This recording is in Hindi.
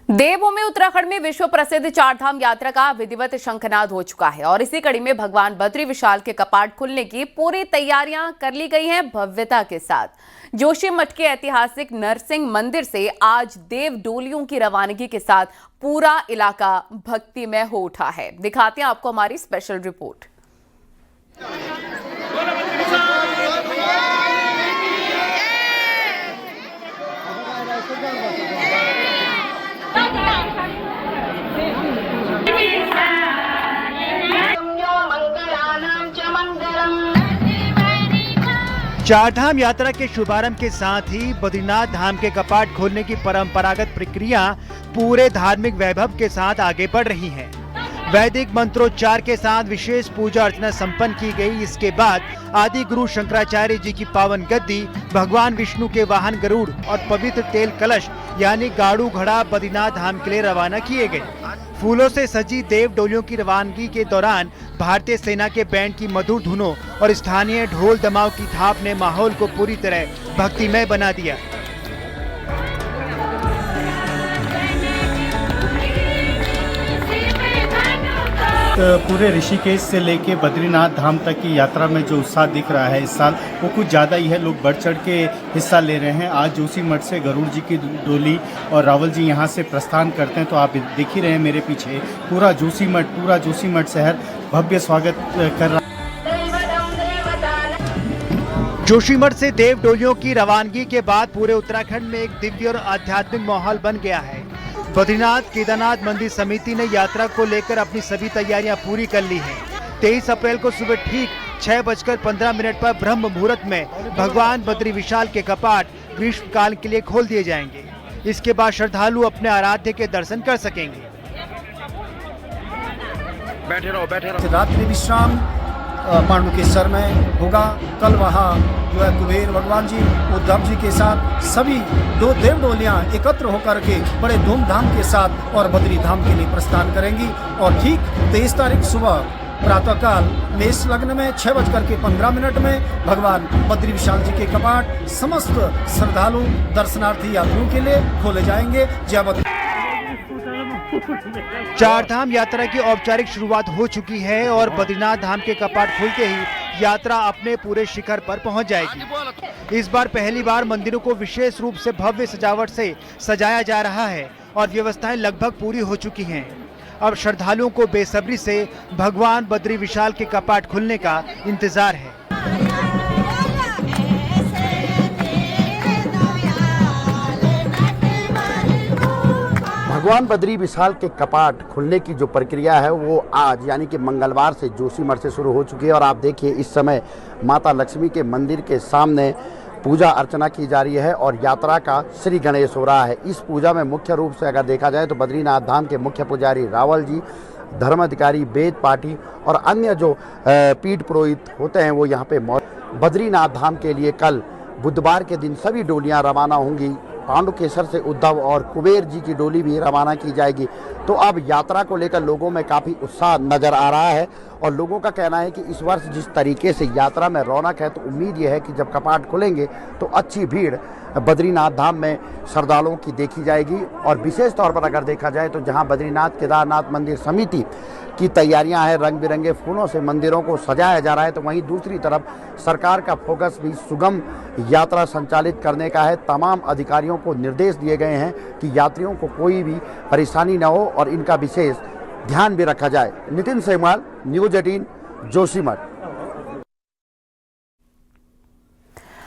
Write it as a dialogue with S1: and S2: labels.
S1: देवभूमि उत्तराखंड में विश्व प्रसिद्ध चारधाम यात्रा का विधिवत शंखनाद हो चुका है और इसी कड़ी में भगवान बद्री विशाल के कपाट खुलने की पूरी तैयारियां कर ली गई हैं भव्यता के साथ। जोशीमठ के ऐतिहासिक नरसिंह मंदिर से आज देव डोलियों की रवानगी के साथ पूरा इलाका भक्तिमय हो उठा है। दिखाते हैं आपको हमारी स्पेशल रिपोर्ट।
S2: चारधाम यात्रा के शुभारंभ के साथ ही बद्रीनाथ धाम के कपाट खोलने की परंपरागत प्रक्रिया पूरे धार्मिक वैभव के साथ आगे बढ़ रही है। वैदिक मंत्रोच्चार के साथ विशेष पूजा अर्चना संपन्न की गई। इसके बाद आदि गुरु शंकराचार्य जी की पावन गद्दी, भगवान विष्णु के वाहन गरुड़ और पवित्र तेल कलश यानी गाड़ू घड़ा बद्रीनाथ धाम के लिए रवाना किए गए। फूलों से सजी देव डोलियों की रवानगी के दौरान भारतीय सेना के बैंड की मधुर धुनों और स्थानीय ढोल दमाव की थाप ने माहौल को पूरी तरह भक्तिमय बना दिया।
S3: पूरे ऋषिकेश से लेके बद्रीनाथ धाम तक की यात्रा में जो उत्साह दिख रहा है इस साल वो कुछ ज़्यादा ही है। लोग बढ़ चढ़ के हिस्सा ले रहे हैं। आज जोशीमठ से गरुड़ जी की डोली और रावल जी यहाँ से प्रस्थान करते हैं तो आप देख ही रहे हैं मेरे पीछे पूरा जोशीमठ शहर भव्य स्वागत कर रहा है।
S2: जोशीमठ से देव डोलियों की रवानगी के बाद पूरे उत्तराखंड में एक दिव्य और आध्यात्मिक माहौल बन गया है। बद्रीनाथ केदारनाथ मंदिर समिति ने यात्रा को लेकर अपनी सभी तैयारियां पूरी कर ली हैं। 23 अप्रैल को सुबह ठीक 6:15 पर ब्रह्म मुहूर्त में भगवान बद्री विशाल के कपाट ग्रीष्म काल के लिए खोल दिए जाएंगे। इसके बाद श्रद्धालु अपने आराध्य के दर्शन कर सकेंगे।
S4: बैठे रहो।
S3: रात्रि विश्राम पांडुकेश्वर में होगा। कल वहाँ जो है कुबेर भगवान जी उद्धव जी के साथ सभी दो देव डोलियाँ एकत्र होकर के बड़े धूमधाम के साथ और बद्री धाम के लिए प्रस्थान करेंगी। और ठीक 23 तारीख सुबह प्रातःकाल मेष लग्न में 6:15 में भगवान बद्री विशाल जी के कपाट समस्त श्रद्धालु दर्शनार्थी यात्रियों के लिए खोले जाएंगे। जय बद्री।
S2: चारधाम यात्रा की औपचारिक शुरुआत हो चुकी है और बद्रीनाथ धाम के कपाट खुलते ही यात्रा अपने पूरे शिखर पर पहुंच जाएगी। इस बार पहली बार मंदिरों को विशेष रूप से भव्य सजावट से सजाया जा रहा है और व्यवस्थाएं लगभग पूरी हो चुकी हैं। अब श्रद्धालुओं को बेसब्री से भगवान बद्री विशाल के कपाट खुलने का इंतजार है।
S5: भगवान बद्री विशाल के कपाट खुलने की जो प्रक्रिया है वो आज यानी कि मंगलवार से जोशीमठ से शुरू हो चुकी है। और आप देखिए इस समय माता लक्ष्मी के मंदिर के सामने पूजा अर्चना की जा रही है और यात्रा का श्री गणेश हो रहा है। इस पूजा में मुख्य रूप से अगर देखा जाए तो बद्रीनाथ धाम के मुख्य पुजारी रावल जी, धर्माधिकारी वेद पाठी और अन्य जो पीठ पुरोहित होते हैं वो यहाँ पे बद्रीनाथ धाम के लिए कल बुधवार के दिन सभी डोलियाँ रवाना होंगी। पांडुकेश्वर से उद्धव और कुबेर जी की डोली भी रवाना की जाएगी। तो अब यात्रा को लेकर लोगों में काफ़ी उत्साह नज़र आ रहा है और लोगों का कहना है कि इस वर्ष जिस तरीके से यात्रा में रौनक है तो उम्मीद यह है कि जब कपाट खुलेंगे तो अच्छी भीड़ बद्रीनाथ धाम में श्रद्धालुओं की देखी जाएगी। और विशेष तौर पर अगर देखा जाए तो जहां बद्रीनाथ केदारनाथ मंदिर समिति की तैयारियां हैं, रंग बिरंगे फूलों से मंदिरों को सजाया जा रहा है, तो वहीं दूसरी तरफ सरकार का फोकस भी सुगम यात्रा संचालित करने का है। तमाम अधिकारियों को निर्देश दिए गए हैं कि यात्रियों को कोई भी परेशानी न हो और इनका विशेष ध्यान भी रखा जाए। नितिन सेमवाल, न्यूज़ 18, जोशीमठ।